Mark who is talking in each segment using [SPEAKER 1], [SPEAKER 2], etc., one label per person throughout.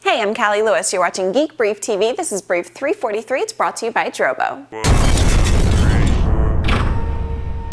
[SPEAKER 1] Hey, I'm Callie Lewis. You're watching Geek Brief TV. This is Brief 343. It's brought to you by Drobo.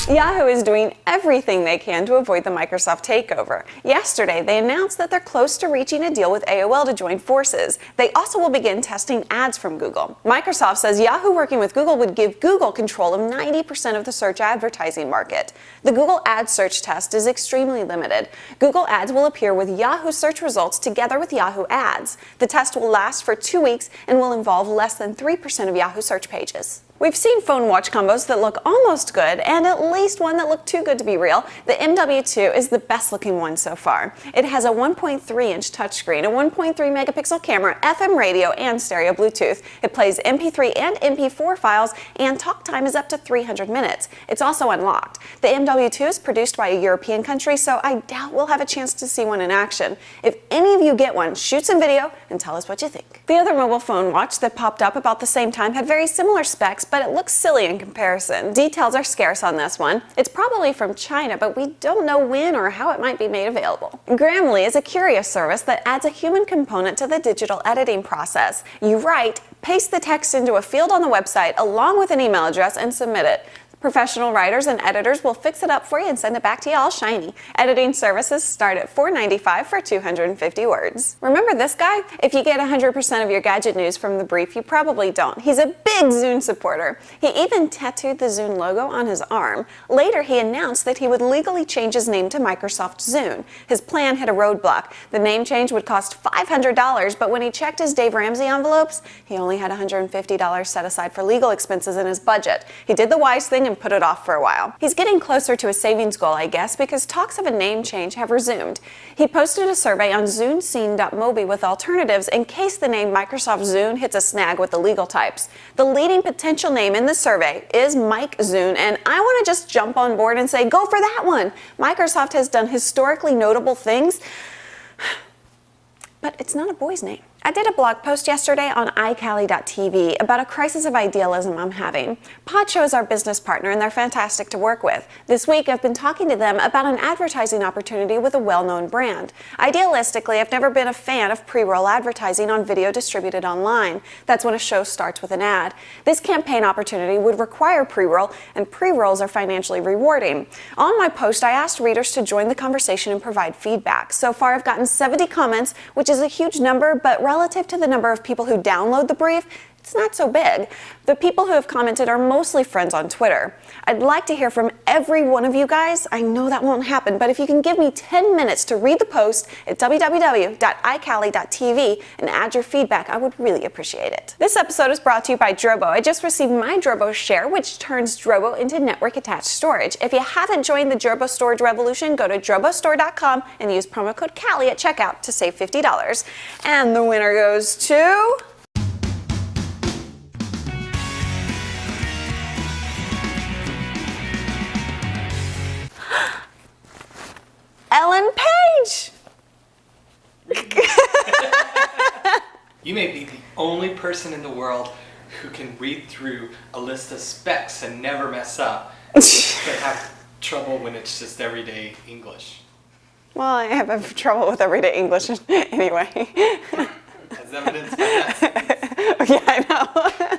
[SPEAKER 1] Yahoo is doing everything they can to avoid the Microsoft takeover. Yesterday, they announced that they're close to reaching a deal with AOL to join forces. They also will begin testing ads from Google. Microsoft says Yahoo working with Google would give Google control of 90% of the search advertising market. The Google Ads search test is extremely limited. Google Ads will appear with Yahoo search results together with Yahoo Ads. The test will last for 2 weeks and will involve less than 3% of Yahoo search pages. We've seen phone watch combos that look almost good, and at least one that looked too good to be real. The MW2 is the best looking one so far. It has a 1.3-inch touchscreen, a 1.3 megapixel camera, FM radio, and stereo Bluetooth. It plays MP3 and MP4 files, and talk time is up to 300 minutes. It's also unlocked. The MW2 is produced by a European country, so I doubt we'll have a chance to see one in action. If any of you get one, shoot some video and tell us what you think. The other mobile phone watch that popped up about the same time had very similar specs, but it looks silly in comparison. Details are scarce on this one. It's probably from China, but we don't know when or how it might be made available. Grammarly is a curious service that adds a human component to the digital editing process. You write, paste the text into a field on the website along with an email address and submit it. Professional writers and editors will fix it up for you and send it back to you all shiny. Editing services start at $4.95 for 250 words. Remember this guy? If you get 100% of your gadget news from the brief, you probably don't. He's a big Zune supporter. He even tattooed the Zune logo on his arm. Later, he announced that he would legally change his name to Microsoft Zune. His plan hit a roadblock. The name change would cost $500, but when he checked his Dave Ramsey envelopes, he only had $150 set aside for legal expenses in his budget. He did the wise thing and put it off for a while. He's getting closer to a savings goal, I guess, because talks of a name change have resumed. He posted a survey on zunescene.mobi with alternatives in case the name Microsoft Zune hits a snag with the legal types. The leading potential name in the survey is Mike Zune, and I want to just jump on board and say, go for that one! Microsoft has done historically notable things, but it's not a boy's name. I did a blog post yesterday on iCali.tv about a crisis of idealism I'm having. Podshow is our business partner and they're fantastic to work with. This week I've been talking to them about an advertising opportunity with a well-known brand. Idealistically, I've never been a fan of pre-roll advertising on video distributed online. That's when a show starts with an ad. This campaign opportunity would require pre-roll, and pre-rolls are financially rewarding. On my post, I asked readers to join the conversation and provide feedback. So far I've gotten 70 comments, which is a huge number, but relative to the number of people who download the brief, it's not so big. The people who have commented are mostly friends on Twitter. I'd like to hear from every one of you guys. I know that won't happen, but if you can give me 10 minutes to read the post at www.icali.tv and add your feedback, I would really appreciate it. This episode is brought to you by Drobo. I just received my Drobo share, which turns Drobo into network-attached storage. If you haven't joined the Drobo storage revolution, go to drobostore.com and use promo code Callie at checkout to save $50. And the winner goes to... Ellen Page!
[SPEAKER 2] You may be the only person in the world who can read through a list of specs and never mess up, but have trouble when it's just everyday English.
[SPEAKER 1] Well, I have trouble with everyday English anyway.
[SPEAKER 2] As evidenced by that sentence.
[SPEAKER 1] Yeah, I know.